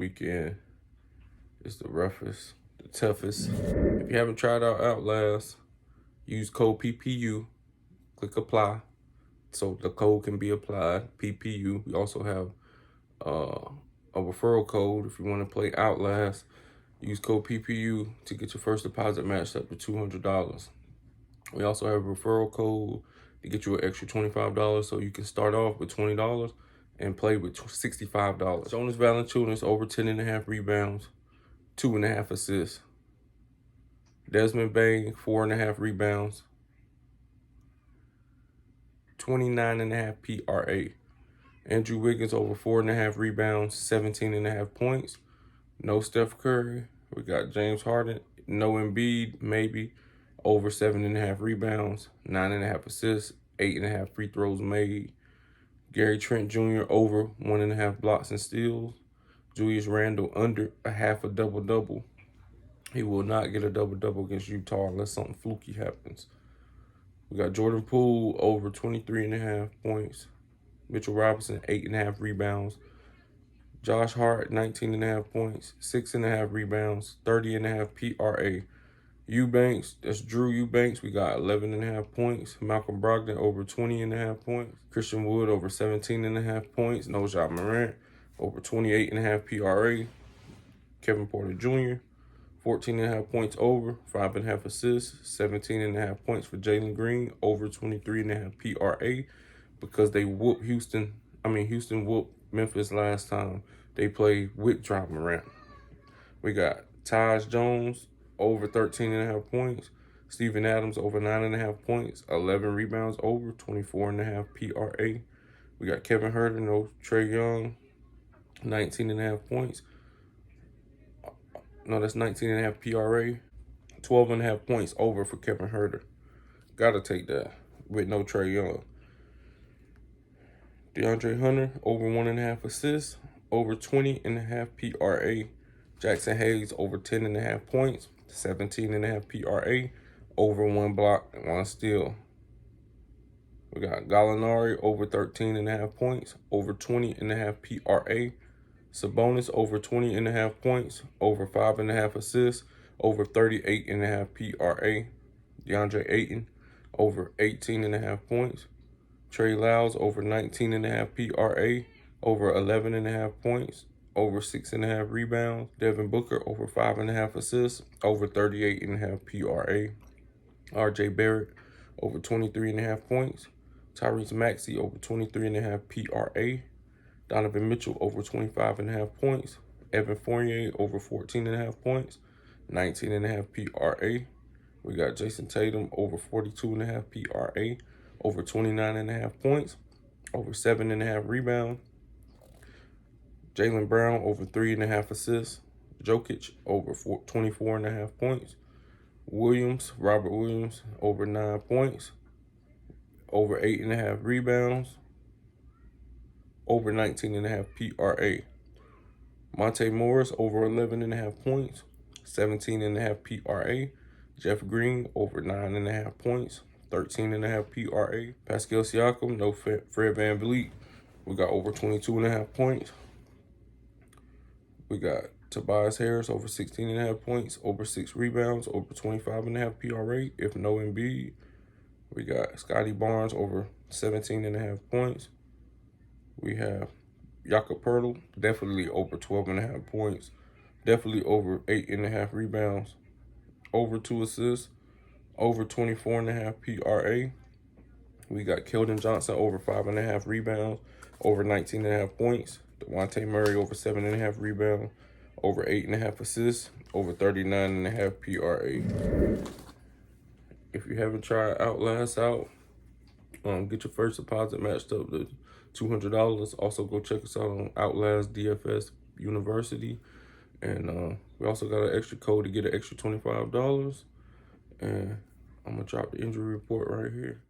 weekend is the roughest, the toughest. If you haven't tried out Outlast, use code PPU, click apply, so the code can be applied, PPU. We also have a referral code if you want to play Outlast. Use code PPU to get your first deposit matched up to $200. We also have a referral code to get you an extra $25, so you can start off with $20 and play with $65. Jonas Valanciunas over 10.5 rebounds, 2.5 assists. Desmond Bain, 4.5 rebounds, 29.5 PRA. Andrew Wiggins over 4.5 rebounds, 17.5 points. No Steph Curry. We got James Harden, no Embiid, maybe, over 7.5 rebounds, 9.5 assists, 8.5 free throws made. Gary Trent Jr. over 1.5 blocks and steals. Julius Randle under a half a double-double. He will not get a double-double against Utah unless something fluky happens. We got Jordan Poole over 23.5 points. Mitchell Robinson, 8.5 rebounds. Josh Hart, 19.5 points, 6.5 rebounds, 30.5 PRA. Eubanks, that's Drew Eubanks. We got 11.5 points. Malcolm Brogdon over 20.5 points. Christian Wood over 17.5 points. No Ja Morant over 28.5 PRA. Kevin Porter Jr., 14.5 points over, 5.5 assists, 17.5 points for Jalen Green, over 23.5 PRA, because they whooped Houston whooped Memphis last time they played with Ja Morant. We got Tyus Jones over 13.5 points, Steven Adams over 9.5 points, 11 rebounds over, 24.5 PRA. We got Kevin Huerter, no Trae Young, 19.5 points. No, that's 19.5 PRA. 12.5 points over for Kevin Huerter. Gotta take that with no Trae Young. DeAndre Hunter, over 1.5 assists, over 20.5 PRA. Jackson Hayes, over 10.5 points, 17.5 PRA, over 1 block and 1 steal. We got Gallinari, over 13.5 points, over 20.5 PRA. Sabonis, over 20.5 points, over 5.5 assists, over 38.5 PRA. DeAndre Ayton, over 18.5 points. Trey Lyles, over 19.5 PRA, over 11.5 points, over 6.5 rebounds. Devin Booker, over 5.5 assists, over 38.5 PRA. RJ Barrett, over 23.5 points. Tyrese Maxey, over 23.5 PRA. Donovan Mitchell, over 25.5 points. Evan Fournier, over 14.5 points, 19.5 PRA. We got Jason Tatum, over 42.5 PRA, over 29.5 points, over 7.5 rebounds. Jaylen Brown, over 3.5 assists. Jokic, over 24.5 points. Robert Williams, over 9 points, over 8.5 rebounds, over 19.5 PRA. Monte Morris, over 11.5 points, 17.5 PRA. Jeff Green, over 9.5 points, 13.5 PRA. Pascal Siakam, no Fred VanVleet. We got over 22.5 points. We got Tobias Harris, over 16.5 points, over 6 rebounds, over 25.5 PRA, if no Embiid. We got Scotty Barnes, over 17.5 points. We have Jakob Poeltl, definitely over 12.5 points, definitely over 8.5 rebounds, over 2 assists, over 24.5 PRA. We got Keldon Johnson, over 5.5 rebounds, over 19.5 points. Devontae Murray, over 7.5 rebounds, over 8.5 assists, over 39.5 PRA. If you haven't tried Outlast out, get your first deposit matched up to $200. Also, go check us out on OUTLAST DFS University. And we also got an extra code to get an extra $25. And I'm going to drop the injury report right here.